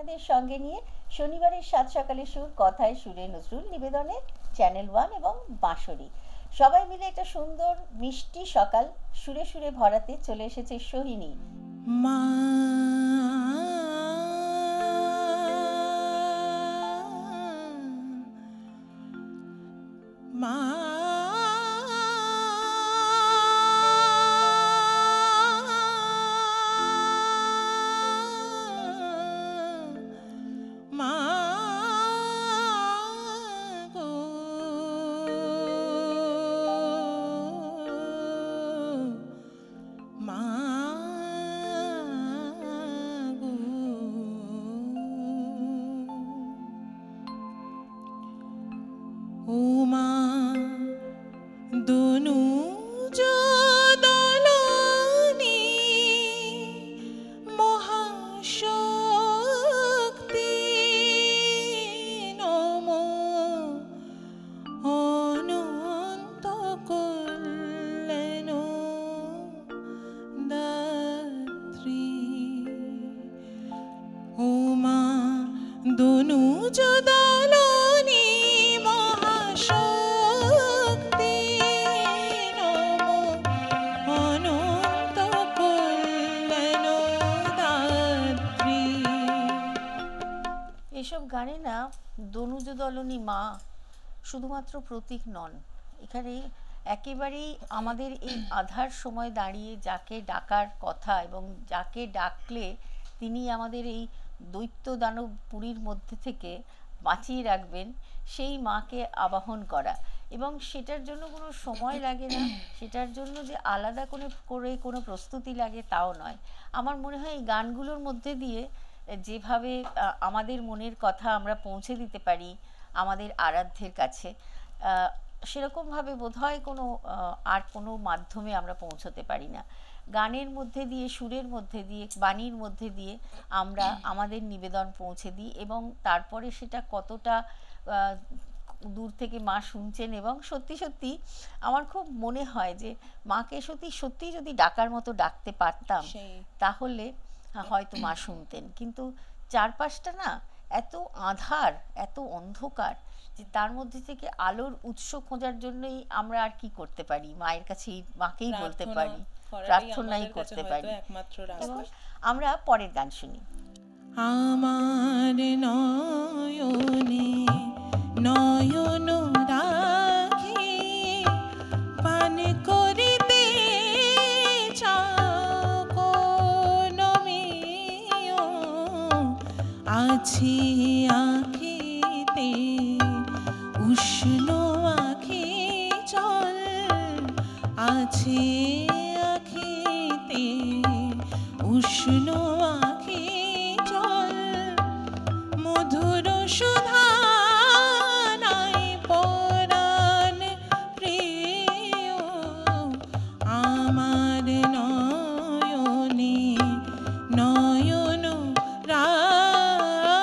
আপনাদের সঙ্গে নিয়ে শনিবারের সাত সকালে সুর, কথায় সুরে নজরুল, নিবেদনে চ্যানেল 1 এবং বাঁশরি। সবাই মিলে একটা সুন্দর মিষ্টি সকাল সুরে সুরে ভরাতে চলে এসেছে সোহিনী। মা মা মা গো মা গো ও মা দনুজ দলনি মহাশক্তি নমো অনন্ত কল্যাণ দাত্রী ও মা দনুজ দলনি মহাশক্তি নমো অনন্ত কল্যাণ দাত্রী। এসব গানে না দনুজ দলনী মা শুধুমাত্র প্রতীক নন, এখানে একেবারেই আমাদের এই আধার সময় দাঁড়িয়ে যাকে ডাকার কথা এবং যাকে ডাকলে তিনি আমাদের এই দৈত্য দানব পুরীর মধ্যে থেকে বাঁচিয়ে রাখবেন, সেই মাকে আবাহন করা। এবং সেটার জন্য কোনো সময় লাগে না, সেটার জন্য যে আলাদা করে কোনো প্রস্তুতি লাগে তাও নয়। আমার মনে হয় এই গানগুলোর মধ্যে দিয়ে যেভাবে আমাদের মনের কথা আমরা পৌঁছে দিতে পারি আমাদের আরাধ্যের কাছে, সেরকমভাবে বোধহয় আর কোনো মাধ্যমে আমরা পৌঁছতে পারি না। গানের মধ্যে দিয়ে, সুরের মধ্যে দিয়ে, বাণীর মধ্যে দিয়ে আমরা আমাদের নিবেদন পৌঁছে দিই এবং তারপরে সেটা কতটা দূর থেকে মা শুনছেন। এবং সত্যি সত্যি আমার খুব মনে হয় যে মাকে সত্যি যদি ডাকার মতো ডাকতে পারতাম তাহলে হয়তো মা শুনতেন। কিন্তু চারপাশটা না এত আঁধার, এত অন্ধকার যে তার মধ্যে থেকে আলোর উৎস খোঁজার জন্যই আমরা আর কি করতে পারি, মায়ের কাছে মাকেই বলতে পারি, প্রার্থনাই করতে পারি। এবং আমরা পরের গান শুনি। আমার নয়নে নয়ন রাখি পান করিতে চাকনমিও আছি আখিতে উষ্ণ আখি জল আছে আখিতে উষ্ণ আখি জল মধুর সুধা নাই পরাণ প্রিয় আমার নয়নে নয়ন রাখি।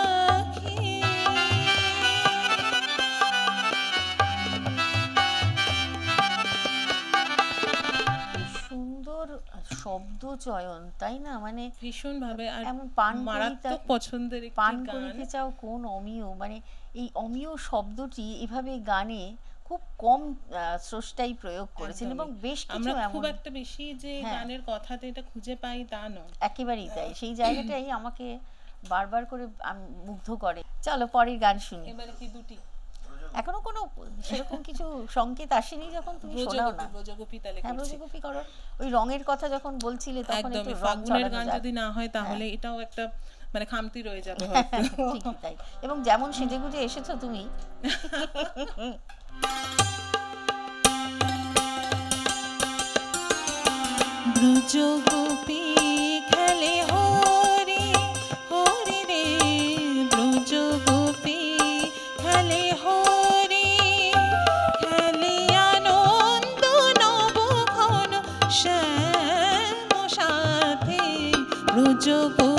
সুন্দর শব্দ চয়ন, তাই না? মানে ভীষণ ভাবে এমন মারাত্মক পছন্দের একটি পান গান। করিতে চাও কোন অমিয়, মানে এই অমিয় শব্দটি এভাবে গানে খুব কম স্রষ্টাই প্রয়োগ করেছেন এবং বেশ কিছু আমরা এমন খুব একটা বেশি যে গানের কথাতে এটা খুঁজে পাই তা নয়, একেবারেই তাই। সেই জায়গাটাই আমাকে বারবার করে মুগ্ধ করে। চলো পরের গান শুনি। এবারে কি দুটি? এখনো কোনো সেরকম কিছু সংকেত আসেনি যখন তুমি শোনাও না। ব্রজগোপী তাহলে হ্যাঁ, করছি। ব্রজগোপী করো। ওই রঙের কথা যখন বলছিলে তখন একটু রং ফাগুনের গান ছড়ানো যদি না হয় তাহলে হ্যাঁ। এটাও একটা মানে খামতি রয়ে যাবে হয়তো। ঠিকই তাই। এবং যেমন সেজেগুজে এসেছো তুমি, ব্রজগোপী খেলে হরি হরি রে, ব্রজগোপী খেলে হরি, খেলে আনন্দ নবঘন শ্যাম সাথে ব্রজগোপী